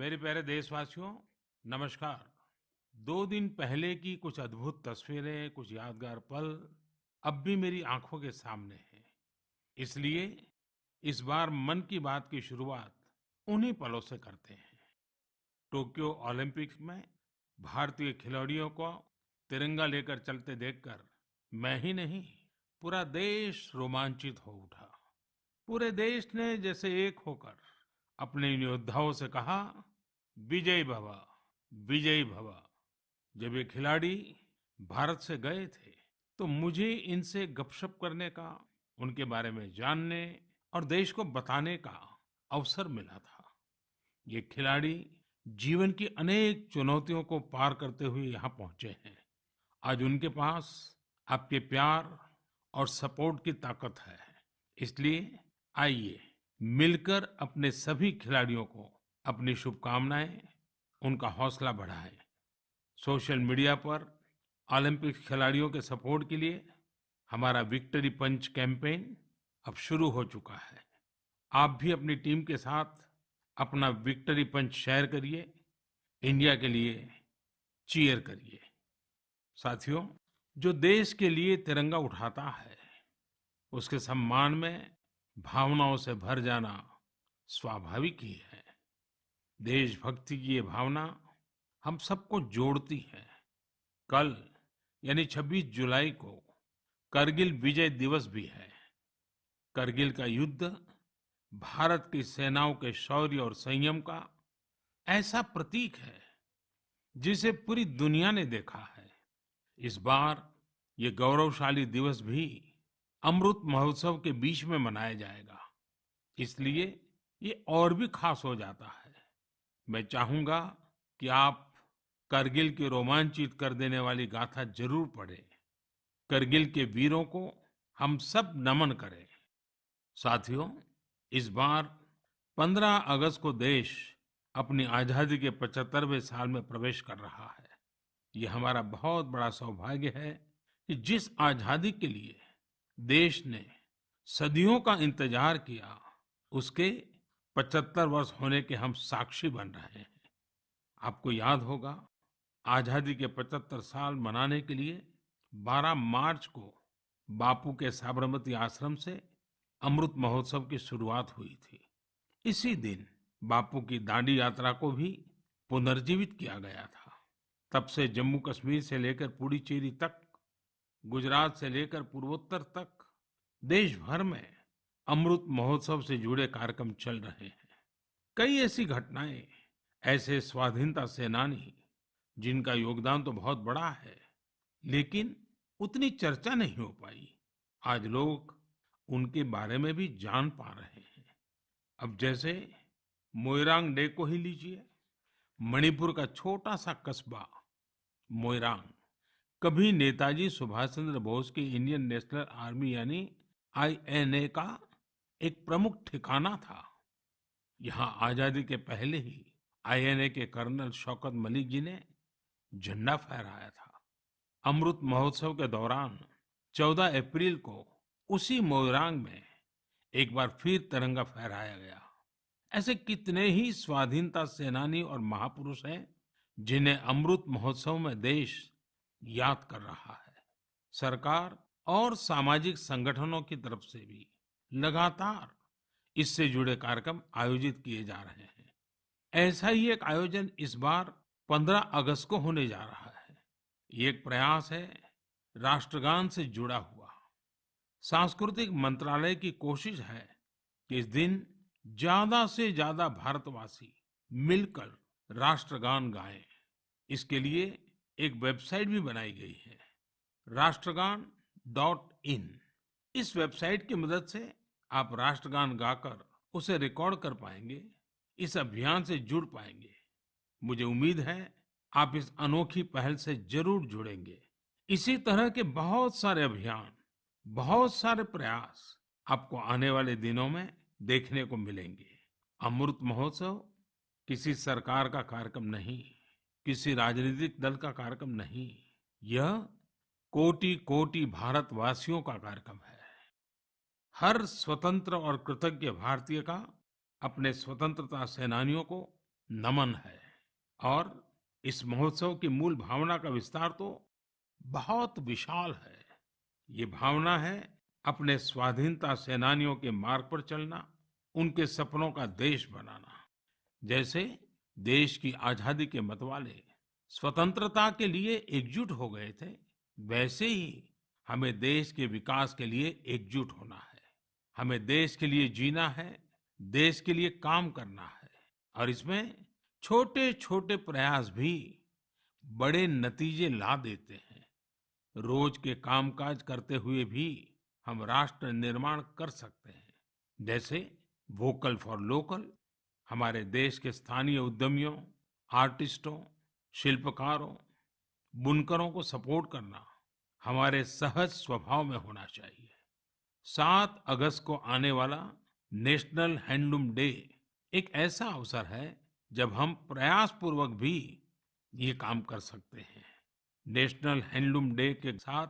मेरे प्यारे देशवासियों, नमस्कार। 2 दिन पहले की कुछ अद्भुत तस्वीरें, कुछ यादगार पल अब भी मेरी आंखों के सामने हैं। इसलिए इस बार मन की बात की शुरुआत उन्हीं पलों से करते हैं। टोक्यो ओलंपिक्स में भारतीय खिलाड़ियों को तिरंगा लेकर चलते देखकर मैं ही नहीं, पूरा देश रोमांचित हो उठा। पूरे देश ने जैसे एक होकर अपने इन योद्धाओं से कहा, विजय भव, विजयी भव। जब ये खिलाड़ी भारत से गए थे तो मुझे इनसे गपशप करने का, उनके बारे में जानने और देश को बताने का अवसर मिला था। ये खिलाड़ी जीवन की अनेक चुनौतियों को पार करते हुए यहाँ पहुंचे हैं। आज उनके पास आपके प्यार और सपोर्ट की ताकत है। इसलिए आइए मिलकर अपने सभी खिलाड़ियों को अपनी शुभकामनाएं, उनका हौसला बढ़ाएं। सोशल मीडिया पर ओलंपिक खिलाड़ियों के सपोर्ट के लिए हमारा विक्ट्री पंच कैंपेन अब शुरू हो चुका है। आप भी अपनी टीम के साथ अपना विक्ट्री पंच शेयर करिए, इंडिया के लिए चीयर करिए। साथियों, जो देश के लिए तिरंगा उठाता है उसके सम्मान में भावनाओं से भर जाना स्वाभाविक ही है। देशभक्ति की ये भावना हम सबको जोड़ती है। कल यानी 26 जुलाई को करगिल विजय दिवस भी है। करगिल का युद्ध भारत की सेनाओं के शौर्य और संयम का ऐसा प्रतीक है जिसे पूरी दुनिया ने देखा है। इस बार ये गौरवशाली दिवस भी अमृत महोत्सव के बीच में मनाया जाएगा, इसलिए ये और भी खास हो जाता है। मैं चाहूंगा कि आप करगिल की रोमांचित कर देने वाली गाथा जरूर पढ़ें। करगिल के वीरों को हम सब नमन करें। साथियों, इस बार 15 अगस्त को देश अपनी आजादी के 75वें साल में प्रवेश कर रहा है। ये हमारा बहुत बड़ा सौभाग्य है कि जिस आजादी के लिए देश ने सदियों का इंतजार किया, उसके 75 वर्ष होने के हम साक्षी बन रहे हैं। आपको याद होगा, आजादी के 75 साल मनाने के लिए 12 मार्च को बापू के साबरमती आश्रम से अमृत महोत्सव की शुरुआत हुई थी। इसी दिन बापू की दांडी यात्रा को भी पुनर्जीवित किया गया था। तब से जम्मू कश्मीर से लेकर पुडुचेरी तक, गुजरात से लेकर पूर्वोत्तर तक देश भर में अमृत महोत्सव से जुड़े कार्यक्रम चल रहे हैं। कई ऐसी घटनाएं, ऐसे स्वाधीनता सेनानी जिनका योगदान तो बहुत बड़ा है लेकिन उतनी चर्चा नहीं हो पाई, आज लोग उनके बारे में भी जान पा रहे हैं। अब जैसे मोइरांग डे को ही लीजिए। मणिपुर का छोटा सा कस्बा मोइरांग कभी नेताजी सुभाष चंद्र बोस की इंडियन नेशनल आर्मी यानी आईएनए का एक प्रमुख ठिकाना था। यहाँ आजादी के पहले ही आईएनए के कर्नल शौकत मलिक जी ने झंडा फहराया था। अमृत महोत्सव के दौरान 14 अप्रैल को उसी मोइरांग में एक बार फिर तिरंगा फहराया गया। ऐसे कितने ही स्वाधीनता सेनानी और महापुरुष हैं जिन्हें अमृत महोत्सव में देश याद कर रहा है। सरकार और सामाजिक संगठनों की तरफ से भी लगातार इससे जुड़े कार्यक्रम आयोजित किए जा रहे हैं। ऐसा ही एक आयोजन इस बार 15 अगस्त को होने जा रहा है। ये एक प्रयास है राष्ट्रगान से जुड़ा हुआ। सांस्कृतिक मंत्रालय की कोशिश है कि इस दिन ज्यादा से ज्यादा भारतवासी मिलकर राष्ट्रगान गाएं। इसके लिए एक वेबसाइट भी बनाई गई है, राष्ट्रगान.in। इस वेबसाइट की मदद से आप राष्ट्रगान गाकर उसे रिकॉर्ड कर पाएंगे, इस अभियान से जुड़ पाएंगे। मुझे उम्मीद है आप इस अनोखी पहल से जरूर जुड़ेंगे। इसी तरह के बहुत सारे अभियान, बहुत सारे प्रयास आपको आने वाले दिनों में देखने को मिलेंगे। अमृत महोत्सव किसी सरकार का कार्यक्रम नहीं, किसी राजनीतिक दल का कार्यक्रम नहीं, यह कोटि कोटि भारतवासियों का कार्यक्रम है। हर स्वतंत्र और कृतज्ञ भारतीय का अपने स्वतंत्रता सेनानियों को नमन है। और इस महोत्सव की मूल भावना का विस्तार तो बहुत विशाल है। ये भावना है अपने स्वाधीनता सेनानियों के मार्ग पर चलना, उनके सपनों का देश बनाना। जैसे देश की आजादी के मतवाले स्वतंत्रता के लिए एकजुट हो गए थे, वैसे ही हमें देश के विकास के लिए एकजुट होना है। हमें देश के लिए जीना है, देश के लिए काम करना है। और इसमें छोटे छोटे प्रयास भी बड़े नतीजे ला देते हैं। रोज के कामकाज करते हुए भी हम राष्ट्र निर्माण कर सकते हैं। जैसे वोकल फॉर लोकल, हमारे देश के स्थानीय उद्यमियों, आर्टिस्टों, शिल्पकारों, बुनकरों को सपोर्ट करना हमारे सहज स्वभाव में होना चाहिए। 7 अगस्त को आने वाला नेशनल हैंडलूम डे एक ऐसा अवसर है जब हम प्रयास पूर्वक भी ये काम कर सकते हैं। नेशनल हैंडलूम डे के साथ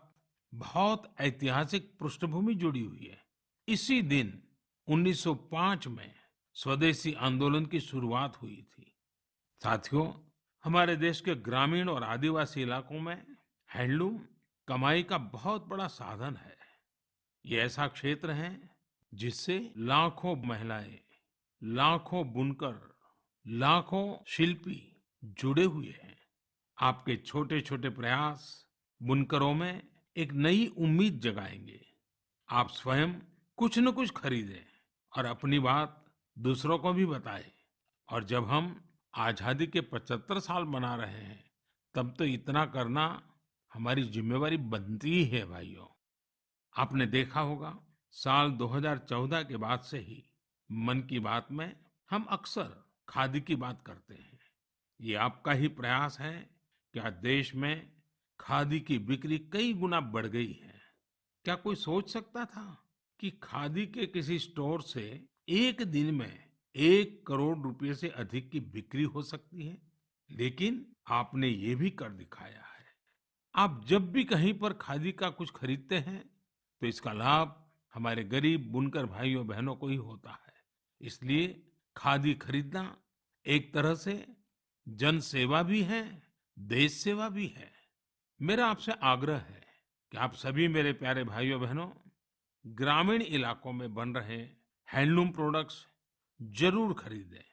बहुत ऐतिहासिक पृष्ठभूमि जुड़ी हुई है। इसी दिन 1905 में स्वदेशी आंदोलन की शुरुआत हुई थी। साथियों, हमारे देश के ग्रामीण और आदिवासी इलाकों में हैंडलूम कमाई का बहुत बड़ा साधन है। ये ऐसा क्षेत्र है जिससे लाखों महिलाएं, लाखों बुनकर, लाखों शिल्पी जुड़े हुए हैं। आपके छोटे छोटे प्रयास बुनकरों में एक नई उम्मीद जगाएंगे। आप स्वयं कुछ न कुछ खरीदें और अपनी बात दूसरों को भी बताएं। और जब हम आजादी के 75 साल मना रहे हैं, तब तो इतना करना हमारी जिम्मेवारी बनती ही है भाइयों। आपने देखा होगा, साल 2014 के बाद से ही मन की बात में हम अक्सर खादी की बात करते हैं। ये आपका ही प्रयास है कि आज देश में खादी की बिक्री कई गुना बढ़ गई है। क्या कोई सोच सकता था कि खादी के किसी स्टोर से एक दिन में 1 करोड़ रुपए से अधिक की बिक्री हो सकती है? लेकिन आपने ये भी कर दिखाया है। आप जब भी कहीं पर खादी का कुछ खरीदते हैं, तो इसका लाभ हमारे गरीब बुनकर भाइयों बहनों को ही होता है। इसलिए खादी खरीदना एक तरह से जन सेवा भी है, देश सेवा भी है। मेरा आपसे आग्रह है कि आप सभी मेरे प्यारे भाइयों बहनों, ग्रामीण इलाकों में बन रहे हैंडलूम प्रोडक्ट्स जरूर खरीदें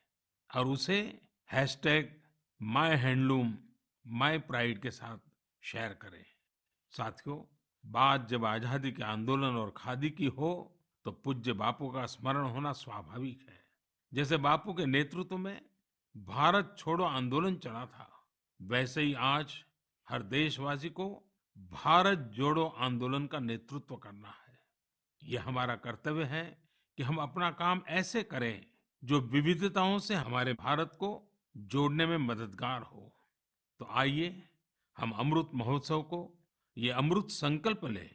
और उसे hashtag my handloom my pride के साथ शेयर करें। साथियों, बात जब आजादी के आंदोलन और खादी की हो, तो पूज्य बापू का स्मरण होना स्वाभाविक है। जैसे बापू के नेतृत्व में भारत छोड़ो आंदोलन चला था, वैसे ही आज हर देशवासी को भारत जोड़ो आंदोलन का नेतृत्व करना है। ये हमारा कर्तव्य है कि हम अपना काम ऐसे करें जो विविधताओं से हमारे भारत को जोड़ने में मददगार हो। तो आइए हम अमृत महोत्सव को ये अमृत संकल्प लें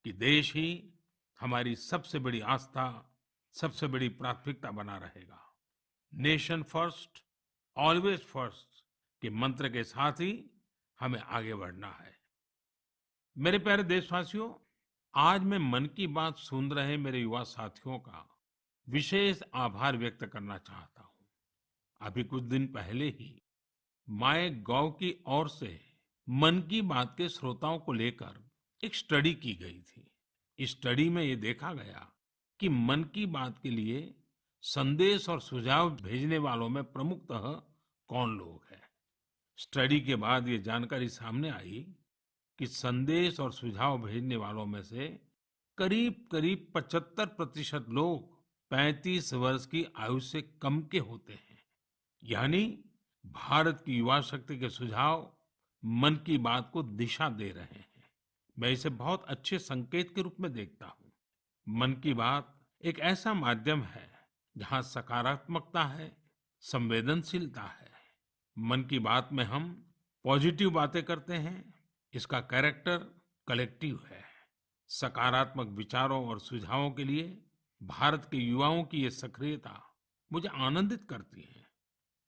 कि देश ही हमारी सबसे बड़ी आस्था, सबसे बड़ी प्राथमिकता बना रहेगा। नेशन फर्स्ट, ऑलवेज फर्स्ट के मंत्र के साथ ही हमें आगे बढ़ना है। मेरे प्यारे देशवासियों, आज मैं मन की बात सुन रहे मेरे युवा साथियों का विशेष आभार व्यक्त करना चाहता हूँ। अभी कुछ दिन पहले ही माय गॉव की ओर से मन की बात के श्रोताओं को लेकर एक स्टडी की गई थी। इस स्टडी में ये देखा गया कि मन की बात के लिए संदेश और सुझाव भेजने वालों में प्रमुखतः कौन लोग हैं। स्टडी के बाद ये जानकारी सामने आई कि संदेश और सुझाव भेजने वालों में से करीब करीब 75% लोग 35 वर्ष की आयु से कम के होते हैं। यानी भारत की युवा शक्ति के सुझाव मन की बात को दिशा दे रहे हैं। मैं इसे बहुत अच्छे संकेत के रूप में देखता हूँ। मन की बात एक ऐसा माध्यम है जहाँ सकारात्मकता है, संवेदनशीलता है। मन की बात में हम पॉजिटिव बातें करते हैं। इसका कैरेक्टर कलेक्टिव है। सकारात्मक विचारों और सुझावों के लिए भारत के युवाओं की ये सक्रियता मुझे आनंदित करती है।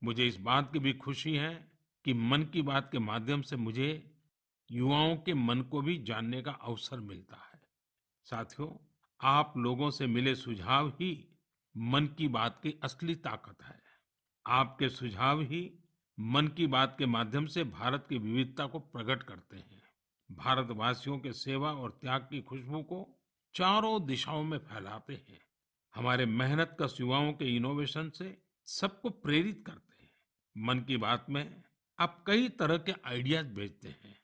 मुझे इस बात की भी खुशी है कि मन की बात के माध्यम से मुझे युवाओं के मन को भी जानने का अवसर मिलता है। साथियों, आप लोगों से मिले सुझाव ही मन की बात की असली ताकत है। आपके सुझाव ही मन की बात के माध्यम से भारत की विविधता को प्रकट करते हैं। भारतवासियों के सेवा और त्याग की खुशबू को चारों दिशाओं में फैलाते हैं। हमारे मेहनत कश युवाओं के इनोवेशन से सबको प्रेरित करते हैं। मन की बात में आप कई तरह के आइडियाज भेजते हैं।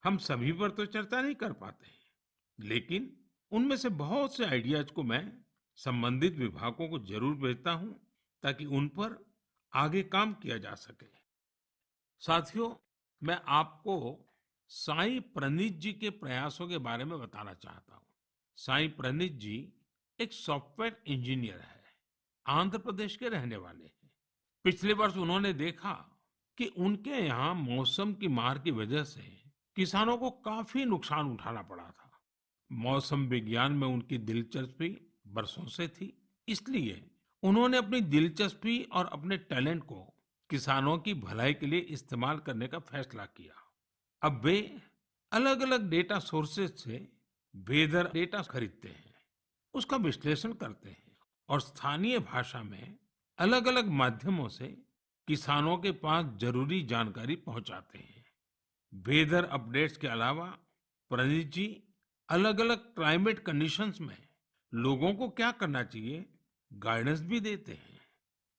हम सभी पर तो चर्चा नहीं कर पाते, लेकिन उनमें से बहुत से आइडियाज को मैं संबंधित विभागों को जरूर भेजता हूं, ताकि उन पर आगे काम किया जा सके। साथियों, मैं आपको साई प्रणीत जी के प्रयासों के बारे में बताना चाहता हूँ। साई प्रणीत जी एक सॉफ्टवेयर इंजीनियर है, आंध्र प्रदेश के रहने वाले हैं। पिछले वर्ष उन्होंने देखा कि उनके यहाँ मौसम की मार की वजह से किसानों को काफी नुकसान उठाना पड़ा था। मौसम विज्ञान में उनकी दिलचस्पी बरसों से थी, इसलिए उन्होंने अपनी दिलचस्पी और अपने टैलेंट को किसानों की भलाई के लिए इस्तेमाल करने का फैसला किया। अब वे अलग अलग डेटा सोर्सेज से वेदर डेटा खरीदते हैं, उसका विश्लेषण करते हैं और स्थानीय भाषा में अलग अलग माध्यमों से किसानों के पास जरूरी जानकारी पहुंचाते हैं। वेदर अपडेट्स के अलावा प्रणीत जी अलग अलग क्लाइमेट कंडीशंस में लोगों को क्या करना चाहिए, गाइडेंस भी देते हैं।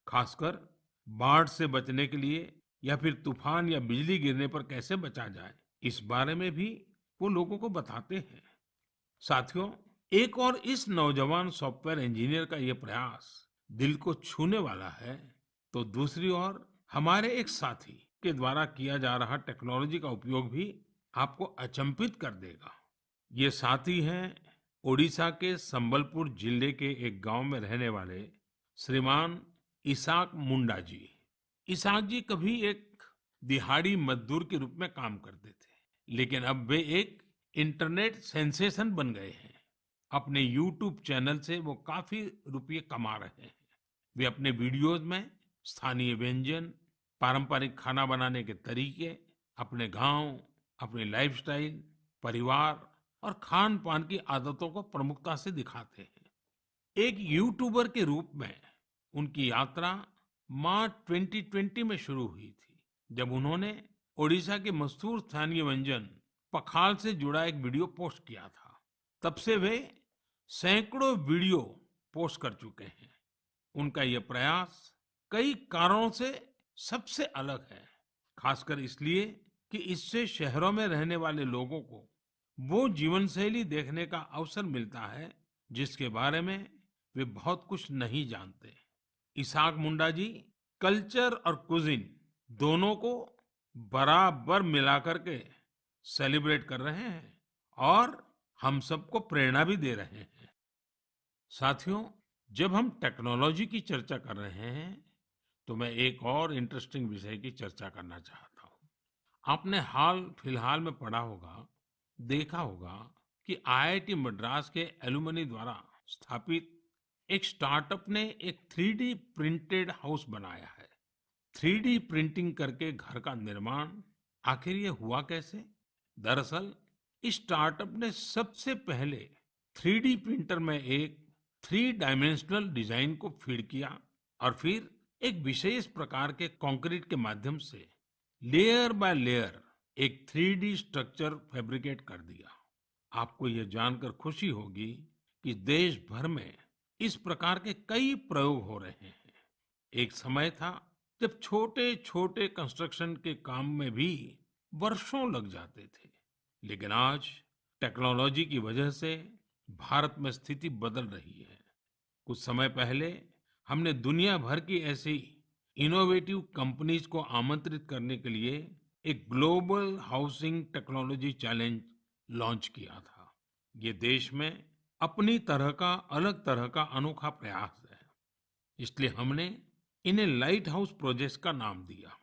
खासकर बाढ़ से बचने के लिए या फिर तूफान या बिजली गिरने पर कैसे बचा जाए, इस बारे में भी वो लोगों को बताते हैं। साथियों, एक और इस नौजवान सॉफ्टवेयर इंजीनियर का ये प्रयास दिल को छूने वाला है, तो दूसरी ओर हमारे एक साथी के द्वारा किया जा रहा टेक्नोलॉजी का उपयोग भी आपको अचंभित कर देगा। ये साथी हैं ओडिशा के संबलपुर जिले के एक गांव में रहने वाले श्रीमान इसाक मुंडा जी। इसाक जी कभी एक दिहाड़ी मजदूर के रूप में काम करते थे, लेकिन अब वे एक इंटरनेट सेंसेशन बन गए हैं। अपने यूट्यूब चैनल से वो काफी रुपये कमा रहे हैं। वे अपने वीडियोस में स्थानीय व्यंजन, पारंपरिक खाना बनाने के तरीके, अपने गांव, अपनी लाइफस्टाइल, परिवार और खान पान की आदतों को प्रमुखता से दिखाते हैं। एक यूट्यूबर के रूप में उनकी यात्रा मार्च 2020 में शुरू हुई थी, जब उन्होंने ओडिशा के मशहूर स्थानीय व्यंजन पखाल से जुड़ा एक वीडियो पोस्ट किया था। तब से वे सैकड़ों वीडियो पोस्ट कर चुके हैं। उनका ये प्रयास कई कारणों से सबसे अलग है, खासकर इसलिए कि इससे शहरों में रहने वाले लोगों को वो जीवन शैली देखने का अवसर मिलता है जिसके बारे में वे बहुत कुछ नहीं जानते। इसाक मुंडा जी कल्चर और कुजिन दोनों को बराबर मिलाकर के सेलिब्रेट कर रहे हैं और हम सबको प्रेरणा भी दे रहे हैं। साथियों, जब हम टेक्नोलॉजी की चर्चा कर रहे हैं, तो मैं एक और इंटरेस्टिंग विषय की चर्चा करना चाहता हूँ। आपने हाल फिलहाल में पढ़ा होगा, देखा होगा कि आईआईटी मद्रास के एलुमनी द्वारा स्थापित एक स्टार्टअप ने एक 3D प्रिंटेड हाउस बनाया है। 3D प्रिंटिंग करके घर का निर्माण, आखिर ये हुआ कैसे? दरअसल इस स्टार्टअप ने सबसे पहले 3D प्रिंटर में एक 3 डायमेंशनल डिजाइन को फीड किया और फिर एक विशेष प्रकार के कंक्रीट के माध्यम से लेयर बाय लेयर एक 3D स्ट्रक्चर फैब्रिकेट कर दिया। आपको यह जानकर खुशी होगी कि देश भर में इस प्रकार के कई प्रयोग हो रहे हैं। एक समय था जब छोटे छोटे कंस्ट्रक्शन के काम में भी वर्षों लग जाते थे, लेकिन आज टेक्नोलॉजी की वजह से भारत में स्थिति बदल रही है। कुछ समय पहले हमने दुनिया भर की ऐसी इनोवेटिव कंपनीज को आमंत्रित करने के लिए एक global housing technology challenge launch किया था। ये देश में अपनी तरह का अलग तरह का अनोखा प्रयास है, इसलिए हमने इन्हें लाइट हाउस प्रोजेक्ट्स का नाम दिया।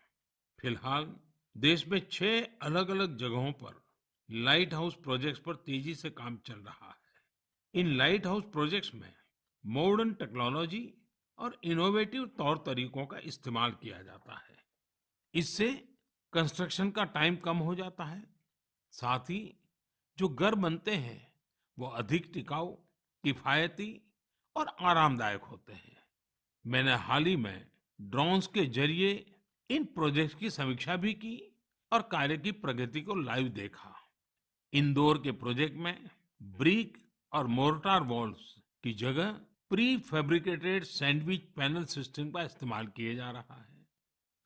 फिलहाल देश में 6 अलग-अलग जगहों पर लाइट हाउस प्रोजेक्ट्स पर तेजी से काम चल रहा है। इन लाइट हाउस प्रोजेक्ट्स में मॉडर्न टेक्नोलॉजी और इनोवेटिव तौर तरीकों का इस्तेमाल किया जाता है। इससे कंस्ट्रक्शन का टाइम कम हो जाता है, साथ ही जो घर बनते हैं वो अधिक टिकाऊ, किफायती और आरामदायक होते हैं। मैंने हाल ही में ड्रोन्स के जरिए इन प्रोजेक्ट्स की समीक्षा भी की और कार्य की प्रगति को लाइव देखा। इंदौर के प्रोजेक्ट में ब्रिक और मोर्टार वॉल्स की जगह pre fabricated sandwich panel system का इस्तेमाल किया जा रहा है।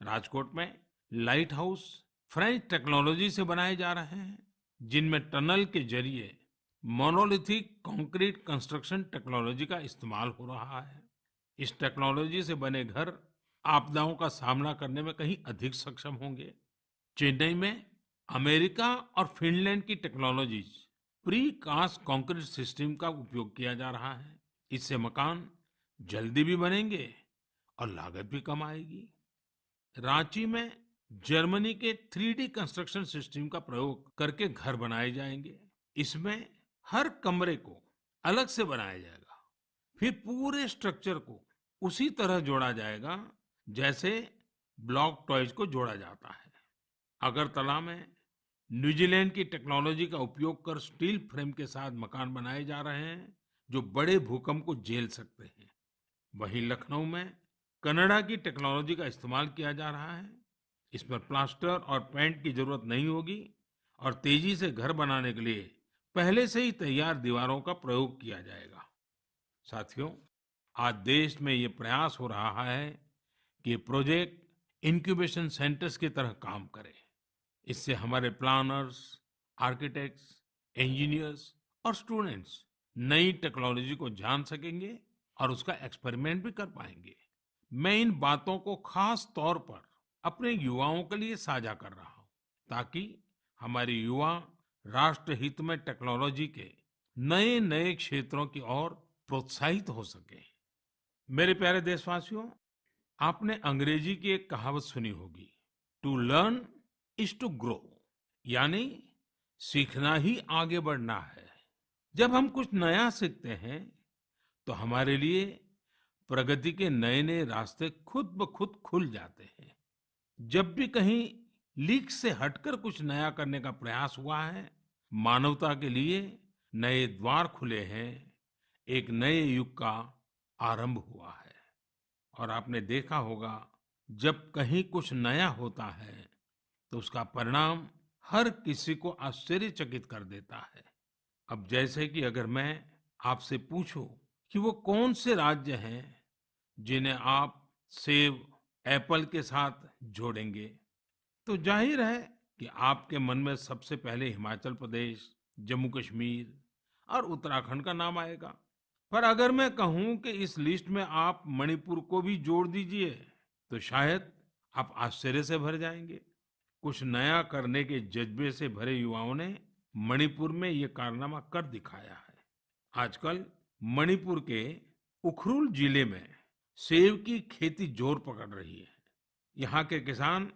राजकोट में लाइट हाउस फ्रेंच टेक्नोलॉजी से बनाए जा रहे हैं, जिनमें टनल के जरिए मोनोलिथिक कंक्रीट कंस्ट्रक्शन टेक्नोलॉजी का इस्तेमाल हो रहा है। इस टेक्नोलॉजी से बने घर आपदाओं का सामना करने में कहीं अधिक सक्षम होंगे। चेन्नई में अमेरिका और फिनलैंड की technologies precast concrete system का उपयोग किया जा रहा है। इससे मकान जल्दी भी बनेंगे और लागत भी कम आएगी। रांची में जर्मनी के 3D कंस्ट्रक्शन सिस्टम का प्रयोग करके घर बनाए जाएंगे। इसमें हर कमरे को अलग से बनाया जाएगा, फिर पूरे स्ट्रक्चर को उसी तरह जोड़ा जाएगा जैसे ब्लॉक टॉयज को जोड़ा जाता है। अगरतला में न्यूजीलैंड की टेक्नोलॉजी का उपयोग कर स्टील फ्रेम के साथ मकान बनाए जा रहे हैं, जो बड़े भूकंप को झेल सकते हैं। वहीं लखनऊ में कनाडा की टेक्नोलॉजी का इस्तेमाल किया जा रहा है। इसमें प्लास्टर और पेंट की जरूरत नहीं होगी और तेजी से घर बनाने के लिए पहले से ही तैयार दीवारों का प्रयोग किया जाएगा। साथियों, आज देश में ये प्रयास हो रहा है कि ये प्रोजेक्ट इंक्यूबेशन सेंटर्स की तरह काम करे। इससे हमारे प्लानर्स, आर्किटेक्ट्स, इंजीनियर्स और स्टूडेंट्स नई टेक्नोलॉजी को जान सकेंगे और उसका एक्सपेरिमेंट भी कर पाएंगे। मैं इन बातों को खास तौर पर अपने युवाओं के लिए साझा कर रहा हूँ, ताकि हमारे युवा राष्ट्र हित में टेक्नोलॉजी के नए नए क्षेत्रों की ओर प्रोत्साहित हो सके। मेरे प्यारे देशवासियों, आपने अंग्रेजी की एक कहावत सुनी होगी, to learn is to grow, यानी सीखना ही आगे बढ़ना है। जब हम कुछ नया सीखते हैं तो हमारे लिए प्रगति के नए नए रास्ते खुद ब खुद खुल जाते हैं। जब भी कहीं लीक से हटकर कुछ नया करने का प्रयास हुआ है, मानवता के लिए नए द्वार खुले हैं, एक नए युग का आरंभ हुआ है। और आपने देखा होगा, जब कहीं कुछ नया होता है तो उसका परिणाम हर किसी को आश्चर्यचकित कर देता है। अब जैसे कि अगर मैं आपसे पूछूं कि वो कौन से राज्य हैं जिन्हें आप सेब एप्पल के साथ जोड़ेंगे, तो जाहिर है कि आपके मन में सबसे पहले हिमाचल प्रदेश, जम्मू कश्मीर और उत्तराखंड का नाम आएगा। पर अगर मैं कहूं कि इस लिस्ट में आप मणिपुर को भी जोड़ दीजिए, तो शायद आप आश्चर्य से भर जाएंगे। कुछ नया करने के जज्बे से भरे युवाओं ने मणिपुर में ये कारनामा कर दिखाया है। आजकल मणिपुर के उखरुल जिले में सेब की खेती जोर पकड़ रही है। यहाँ के किसान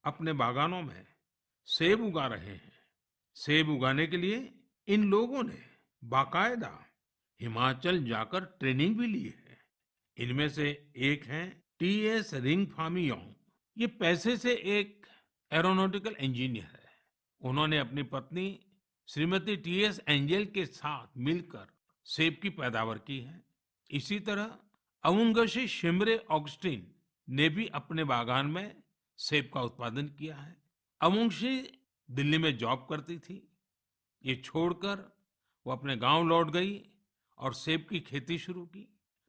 अपने बागानों में सेब उगा रहे हैं। सेब उगाने के लिए इन लोगों ने बाकायदा हिमाचल जाकर ट्रेनिंग भी ली है। इनमें से एक हैं टीएस रिंगफामी योंग। ये पैसे से एक एरोनॉटिकल इंजीनियर है। उन्होंने अपनी पत्नी श्रीमती टीएस एंजल के साथ मिलकर सेब की पैदावार की है। इसी तरह अवुंगशी शिमरे ऑगस्टीन ने भी अपने बागान में सेब का उत्पादन किया है। अवुंगशी दिल्ली में जॉब करती थी। ये छोड़कर वो अपने गांव लौट गई और सेब की खेती शुरू की।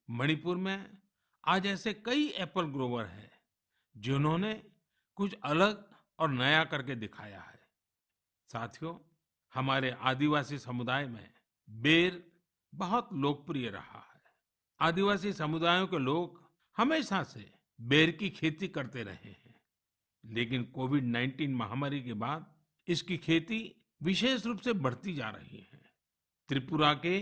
मणिपुर में आज ऐसे कई एप्पल ग्रोवर हैं जिन्होंने कुछ अलग और नया करके दिखाया है। साथियों, हमारे आदिवासी समुदाय में बेर बहुत लोकप्रिय रहा है। आदिवासी समुदायों के लोग हमेशा से बेर की खेती करते रहे हैं, लेकिन कोविड-19 महामारी के बाद इसकी खेती विशेष रूप से बढ़ती जा रही है। त्रिपुरा के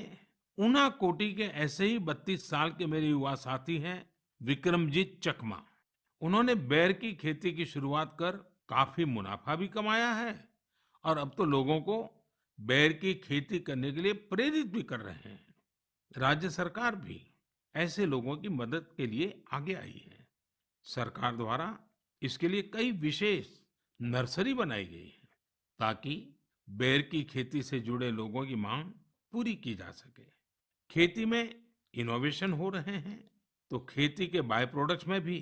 उनाकोटी के ऐसे ही 32 साल के मेरे युवा साथी हैं विक्रमजीत चकमा। उन्होंने बेर की खेती की शुरुआत कर काफी मुनाफा भी कमाया है और अब तो लोगों को बेर की खेती करने के लिए प्रेरित भी कर रहे हैं। राज्य सरकार भी ऐसे लोगों की मदद के लिए आगे आई है। सरकार द्वारा इसके लिए कई विशेष नर्सरी बनाई गई है, ताकि बेर की खेती से जुड़े लोगों की मांग पूरी की जा सके। खेती में इनोवेशन हो रहे हैं तो खेती के बाय प्रोडक्ट्स में भी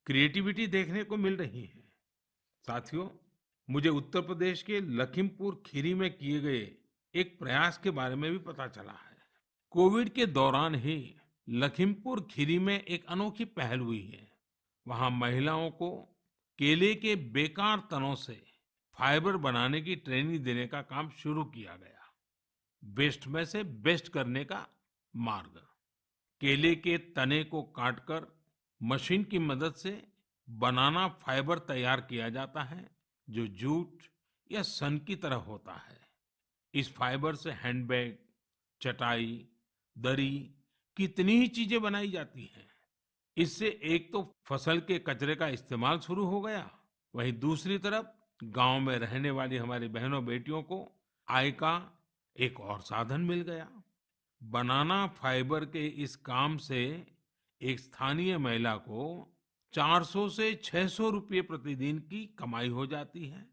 क्रिएटिविटी देखने को मिल रही है। साथियों, मुझे उत्तर प्रदेश के लखीमपुर खीरी में किए गए एक प्रयास के बारे में भी पता चला है। कोविड के दौरान ही लखीमपुर खीरी में एक अनोखी पहल हुई है। वहां महिलाओं को केले के बेकार तनों से फाइबर बनाने की ट्रेनिंग देने का काम शुरू किया गया। वेस्ट में से बेस्ट करने का मार्ग। केले के तने को काटकर मशीन की मदद से बनाना फाइबर तैयार किया जाता है, जो जूट या सन की तरह होता है। इस फाइबर से हैंडबैग, चटाई, दरी, कितनी ही चीजें बनाई जाती हैं। इससे एक तो फसल के कचरे का इस्तेमाल शुरू हो गया, वहीं दूसरी तरफ गांव में रहने वाली हमारी बहनों बेटियों को आय का एक और साधन मिल गया। बनाना फाइबर के इस काम से एक स्थानीय महिला को 400 से 600 रुपये प्रतिदिन की कमाई हो जाती है।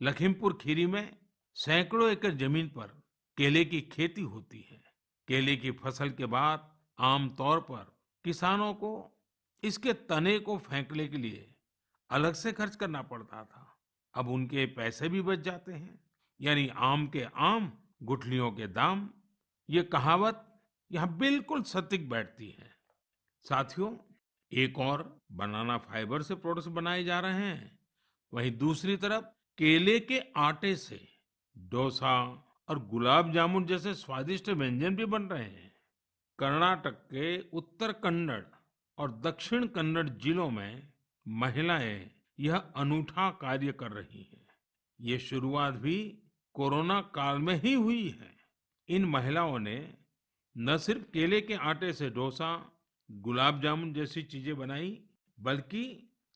लखीमपुर खीरी में सैकड़ों एकड़ जमीन पर केले की खेती होती है। केले की फसल के बाद आमतौर पर किसानों को इसके तने को फेंकने के लिए अलग से खर्च करना पड़ता था। अब उनके पैसे भी बच जाते हैं। यानी आम के आम, गुठलियों के दाम। ये कहावत यहाँ बिल्कुल सटीक बैठती है। साथियों, एक और बनाना फाइबर से प्रोडक्ट्स बनाए जा रहे हैं, वहीं दूसरी तरफ केले के आटे से डोसा और गुलाब जामुन जैसे स्वादिष्ट व्यंजन भी बन रहे हैं। कर्नाटक के उत्तर कन्नड़ और दक्षिण कन्नड़ जिलों में महिलाएं यह अनूठा कार्य कर रही हैं। ये शुरुआत भी कोरोना काल में ही हुई है। इन महिलाओं ने न सिर्फ केले के आटे से डोसा, गुलाब जामुन जैसी चीजें बनाई, बल्कि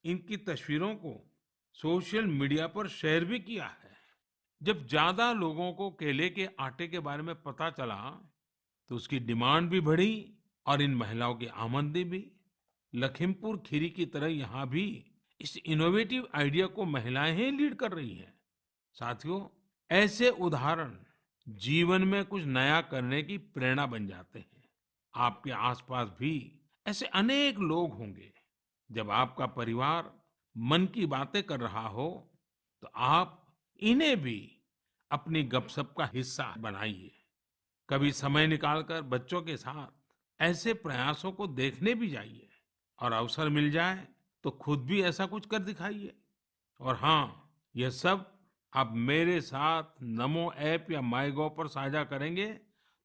इनकी तस्वीरों को सोशल मीडिया पर शेयर भी किया है। जब ज्यादा लोगों को केले के आटे के बारे में पता चला, तो उसकी डिमांड भी बढ़ी और इन महिलाओं की आमदनी भी। लखीमपुर खीरी की तरह यहाँ भी इस इनोवेटिव आइडिया को महिलाएं ही लीड कर रही हैं। साथियों, ऐसे उदाहरण जीवन में कुछ नया करने की प्रेरणा बन जाते हैं। आपके आसपास भी ऐसे अनेक लोग होंगे। जब आपका परिवार मन की बातें कर रहा हो, तो आप इन्हें भी अपनी गपशप का हिस्सा बनाइए। कभी समय निकालकर बच्चों के साथ ऐसे प्रयासों को देखने भी जाइए, और अवसर मिल जाए तो खुद भी ऐसा कुछ कर दिखाइए। और हाँ, यह सब आप मेरे साथ नमो ऐप या माई गॉव पर साझा करेंगे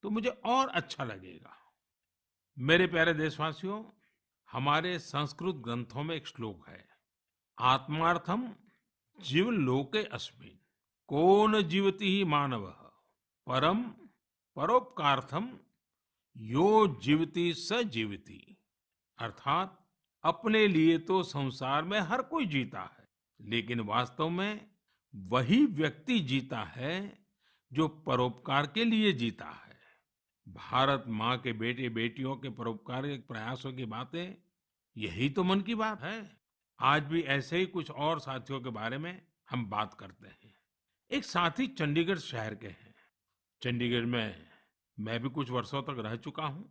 तो मुझे और अच्छा लगेगा। मेरे प्यारे देशवासियों, हमारे संस्कृत ग्रंथों में एक श्लोक है, आत्मार्थम जीवलोके अस्मिन् को न जीवति ही मानवः परम परोपकार्थम यो जीवति स जीवति। अर्थात अपने लिए तो संसार में हर कोई जीता है, लेकिन वास्तव में वही व्यक्ति जीता है जो परोपकार के लिए जीता है। भारत माँ के बेटे बेटियों के परोपकारिक प्रयासों की बातें, यही तो मन की बात है। आज भी ऐसे ही कुछ और साथियों के बारे में हम बात करते हैं। एक साथी चंडीगढ़ शहर के हैं। चंडीगढ़ में मैं भी कुछ वर्षों तक रह चुका हूँ।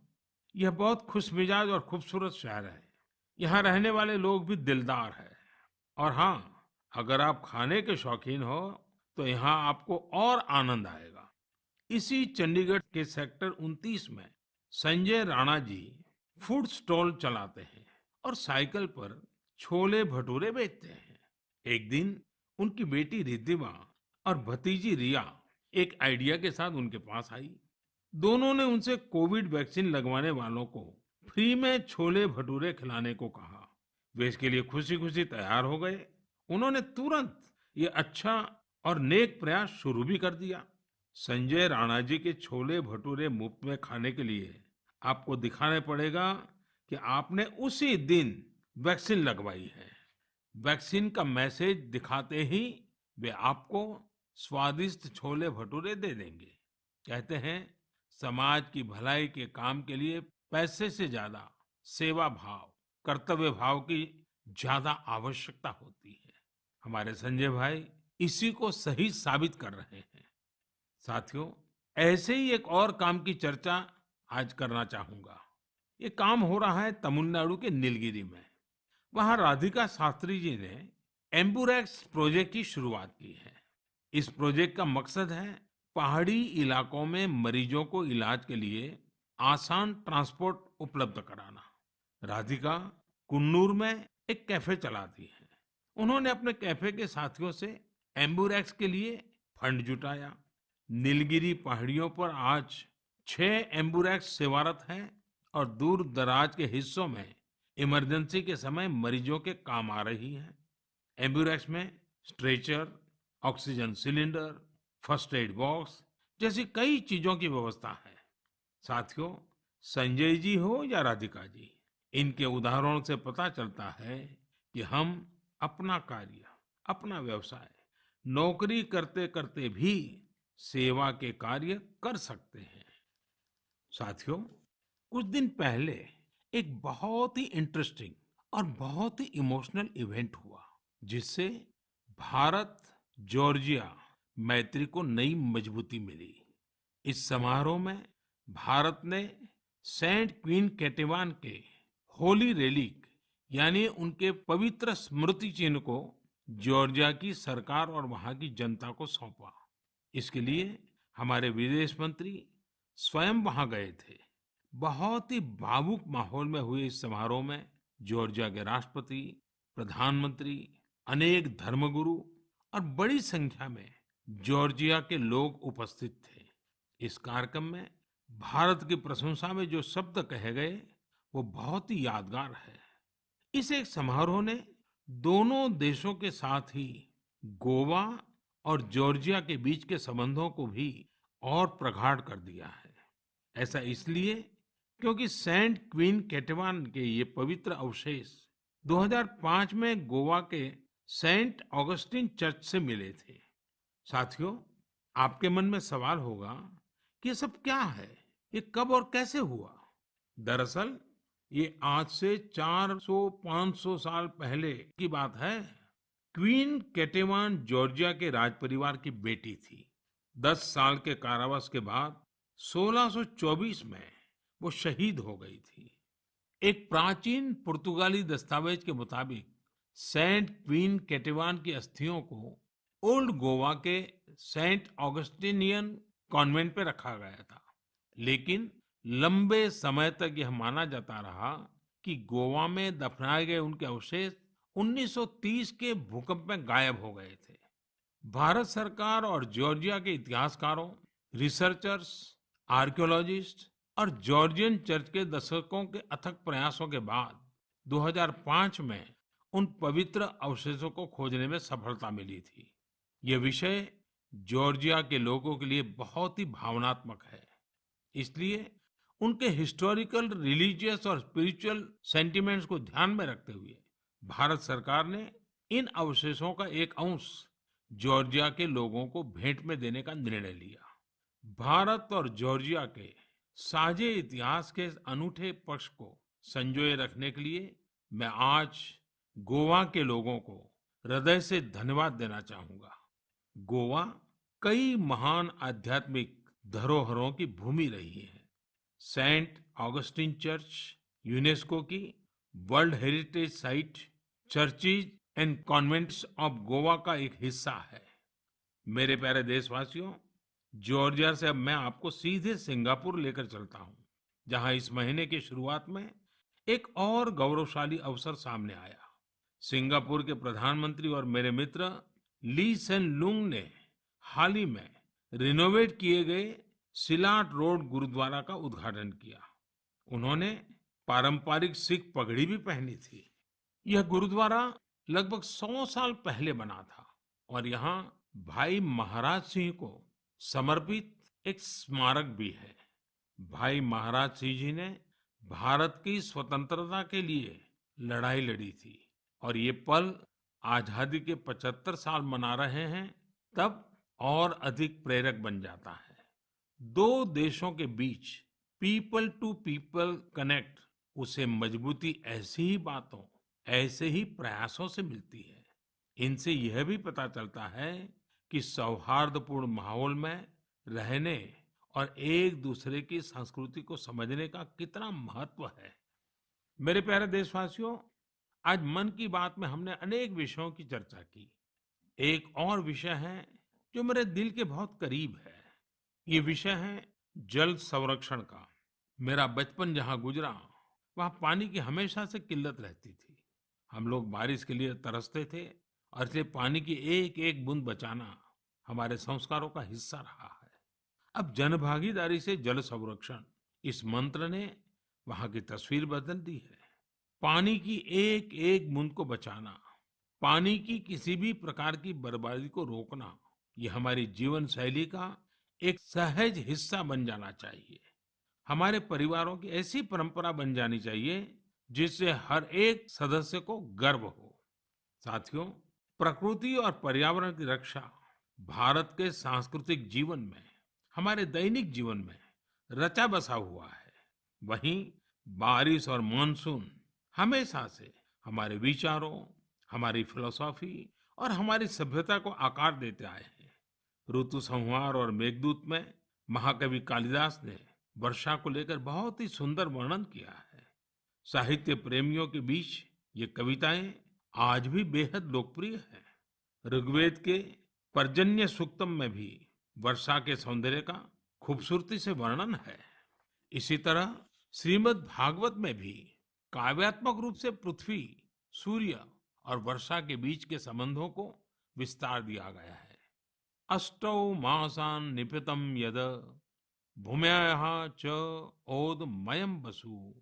यह बहुत खुशमिजाज और खूबसूरत शहर है। यहाँ रहने वाले लोग भी दिलदार हैं। और हाँ, अगर आप खाने के शौकीन हो तो यहाँ आपको और आनंद आएगा। इसी चंडीगढ़ के सेक्टर 29 में संजय राणा जी फूड स्टॉल चलाते हैं और साइकिल पर छोले भटूरे बेचते हैं। एक दिन उनकी बेटी रिद्धिमा और भतीजी रिया एक आइडिया के साथ उनके पास आई। दोनों ने उनसे कोविड वैक्सीन लगवाने वालों को फ्री में छोले भटूरे खिलाने को कहा। वे इसके लिए खुशी खुशी तैयार हो गए। उन्होंने तुरंत ये अच्छा और नेक प्रयास शुरू भी कर दिया। संजय राणा जी के छोले भटूरे मुफ्त में खाने के लिए आपको दिखाने पड़ेगा कि आपने उसी दिन वैक्सीन लगवाई है। वैक्सीन का मैसेज दिखाते ही वे आपको स्वादिष्ट छोले भटूरे दे देंगे। कहते हैं, समाज की भलाई के काम के लिए पैसे से ज्यादा सेवा भाव, कर्तव्य भाव की ज्यादा आवश्यकता होती है। हमारे संजय भाई इसी को सही साबित कर रहे हैं। साथियों, ऐसे ही एक और काम की चर्चा आज करना चाहूंगा। ये काम हो रहा है तमिलनाडु के नीलगिरी में। वहां राधिका शास्त्री जी ने एम्बुरेक्स प्रोजेक्ट की शुरुआत की है। इस प्रोजेक्ट का मकसद है पहाड़ी इलाकों में मरीजों को इलाज के लिए आसान ट्रांसपोर्ट उपलब्ध कराना। राधिका कुन्नूर में एक कैफे चलाती है। उन्होंने अपने कैफे के साथियों से एम्बुरेक्स के लिए फंड जुटाया। नीलगिरी पहाड़ियों पर आज 6 एम्बुरेक्स सेवारत हैं और दूर दराज के हिस्सों में इमरजेंसी के समय मरीजों के काम आ रही है। एम्बुरेक्स में stretcher, oxygen cylinder, first aid box जैसी कई चीजों की व्यवस्था है। साथियों, संजय जी हो या राधिका जी, इनके उदाहरणों से पता चलता है कि हम अपना कार्य, अपना व्यवसाय, नौकरी करते करते भी सेवा के कार्य कर सकते हैं। साथियों, कुछ दिन पहले एक बहुत ही इंटरेस्टिंग और बहुत ही इमोशनल इवेंट हुआ, जिससे भारत जॉर्जिया मैत्री को नई मजबूती मिली। इस समारोह में भारत ने सेंट क्वीन केटेवान के होली रेलिक यानी उनके पवित्र स्मृति चिन्ह को जॉर्जिया की सरकार और वहां की जनता को सौंपा। इसके लिए हमारे विदेश मंत्री स्वयं वहां गए थे। बहुत ही भावुक माहौल में हुए इस समारोह में जॉर्जिया के राष्ट्रपति, प्रधानमंत्री, अनेक धर्मगुरु और बड़ी संख्या में जॉर्जिया के लोग उपस्थित थे। इस कार्यक्रम में भारत की प्रशंसा में जो शब्द कहे गए वो बहुत ही यादगार है। इस एक समारोह ने दोनों देशों के साथ ही गोवा और जॉर्जिया के बीच के संबंधों को भी और प्रगाढ़ कर दिया है। ऐसा इसलिए क्योंकि सेंट क्वीन केटेवान के ये पवित्र अवशेष 2005 में गोवा के सेंट ऑगस्टिन चर्च से मिले थे। साथियों, आपके मन में सवाल होगा कि ये सब क्या है, ये कब और कैसे हुआ। दरअसल ये आज से 400-500 साल पहले की बात है। क्वीन केटेवान जॉर्जिया के राजपरिवार की बेटी थी। 10 साल के कारावास के बाद 1624 में वो शहीद हो गई थी। एक प्राचीन पुर्तगाली दस्तावेज के मुताबिक सेंट क्वीन केटेवान की अस्थियों को ओल्ड गोवा के सेंट ऑगस्टिनियन कॉन्वेंट पे रखा गया था। लेकिन लंबे समय तक यह माना जाता रहा कि गोवा में दफनाए गए उनके अवशेष 1930 के भूकंप में गायब हो गए थे। भारत सरकार और जॉर्जिया के इतिहासकारों, रिसर्चर्स, आर्कियोलॉजिस्ट और जॉर्जियन चर्च के दशकों के अथक प्रयासों के बाद 2005 में उन पवित्र अवशेषों को खोजने में सफलता मिली थी। यह विषय जॉर्जिया के लोगों के लिए बहुत ही भावनात्मक है। इसलिए उनके हिस्टोरिकल, रिलीजियस और स्पिरिचुअल सेंटिमेंट्स को ध्यान में रखते हुए भारत सरकार ने इन अवशेषों का एक अंश जॉर्जिया के लोगों को भेंट में देने का निर्णय लिया। भारत और जॉर्जिया के साझे इतिहास के इस अनूठे पक्ष को संजोए रखने के लिए मैं आज गोवा के लोगों को हृदय से धन्यवाद देना चाहूंगा। गोवा कई महान आध्यात्मिक धरोहरों की भूमि रही है। सेंट ऑगस्टिन चर्च यूनेस्को की world heritage site, churches and convents of Goa का एक हिस्सा है। मेरे प्यारे देशवासियों, जॉर्जिया से अब मैं आपको सीधे सिंगापुर लेकर चलता हूं, जहां इस महीने की शुरुआत में एक और गौरवशाली अवसर सामने आया। सिंगापुर के प्रधानमंत्री और मेरे मित्र ली सेन लुंग ने हाल ही में रिनोवेट किए गए सिलाट रोड गुरुद्वारा का उद्घाटन किया। उन्होंने पारंपरिक सिख पगड़ी भी पहनी थी। यह गुरुद्वारा लगभग 100 साल पहले बना था और यहाँ भाई महाराज सिंह को समर्पित एक स्मारक भी है। भाई महाराज सिंह जी ने भारत की स्वतंत्रता के लिए लड़ाई लड़ी थी और ये पल आजादी के 75 साल मना रहे हैं तब और अधिक प्रेरक बन जाता है। दो देशों के बीच पीपल टू पीपल कनेक्ट, उसे मजबूती ऐसी ही बातों, ऐसे ही प्रयासों से मिलती है। इनसे यह भी पता चलता है कि सौहार्दपूर्ण माहौल में रहने और एक दूसरे की संस्कृति को समझने का कितना महत्व है। मेरे प्यारे देशवासियों, आज मन की बात में हमने अनेक विषयों की चर्चा की। एक और विषय है जो मेरे दिल के बहुत करीब है। ये विषय है जल संरक्षण का। मेरा बचपन जहाँ गुजरा, वहाँ पानी की हमेशा से किल्लत रहती थी। हम लोग बारिश के लिए तरसते थे और इसलिए पानी की एक एक बूंद बचाना हमारे संस्कारों का हिस्सा रहा है। अब जनभागीदारी से जल संरक्षण, इस मंत्र ने वहाँ की तस्वीर बदल दी है। पानी की एक एक बूंद को बचाना, पानी की किसी भी प्रकार की बर्बादी को रोकना, ये हमारी जीवन शैली का एक सहज हिस्सा बन जाना चाहिए। हमारे परिवारों की ऐसी परंपरा बन जानी चाहिए जिससे हर एक सदस्य को गर्व हो। साथियों, प्रकृति और पर्यावरण की रक्षा भारत के सांस्कृतिक जीवन में, हमारे दैनिक जीवन में रचा बसा हुआ है। वहीं बारिश और मानसून हमेशा से हमारे विचारों, हमारी फिलॉसफी और हमारी सभ्यता को आकार देते आए हैं। ऋतु संहार और मेघदूत में महाकवि कालिदास ने वर्षा को लेकर बहुत ही सुंदर वर्णन किया है। साहित्य प्रेमियों के बीच ये कविताएं आज भी बेहद लोकप्रिय हैं। ऋग्वेद के पर्जन्य सूक्तम में भी वर्षा के सौंदर्य का खूबसूरती से वर्णन है। इसी तरह श्रीमद् भागवत में भी काव्यात्मक रूप से पृथ्वी, सूर्य और वर्षा के बीच के संबंधों को विस्तार दिया गया है। अष्टौ मासान् निपीतं यद भूम्याः च ओदमयं वसु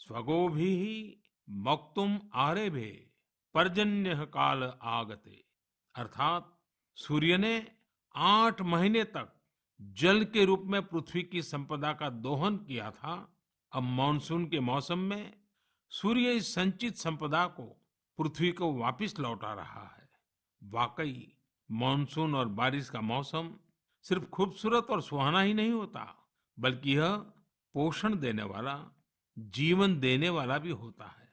स्वगोभिः मक्तुम आरेभे पर्जन्य काल आगते। अर्थात सूर्य ने 8 महीने तक जल के रूप में पृथ्वी की संपदा का दोहन किया था। अब मानसून के मौसम में सूर्य इस संचित संपदा को पृथ्वी को वापस लौटा रहा है। वाकई मानसून और बारिश का मौसम सिर्फ खूबसूरत और सुहाना ही नहीं होता, बल्कि यह पोषण देने वाला, जीवन देने वाला भी होता है।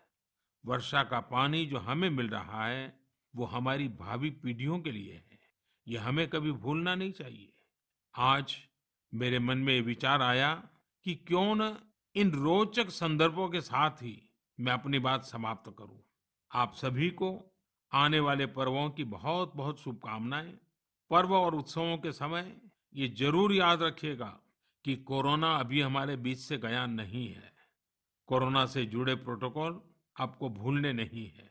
वर्षा का पानी जो हमें मिल रहा है, वो हमारी भावी पीढ़ियों के लिए है। ये हमें कभी भूलना नहीं चाहिए। आज मेरे मन में ये विचार आया कि क्यों न इन रोचक संदर्भों के साथ ही मैं अपनी बात समाप्त करूं। आप सभी को आने वाले पर्वों की बहुत बहुत शुभकामनाएं। पर्व और उत्सवों के समय ये जरूर याद रखिएगा कि कोरोना अभी हमारे बीच से गया नहीं है। कोरोना से जुड़े प्रोटोकॉल आपको भूलने नहीं है।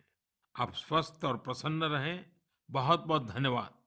आप स्वस्थ और प्रसन्न रहें। बहुत बहुत धन्यवाद।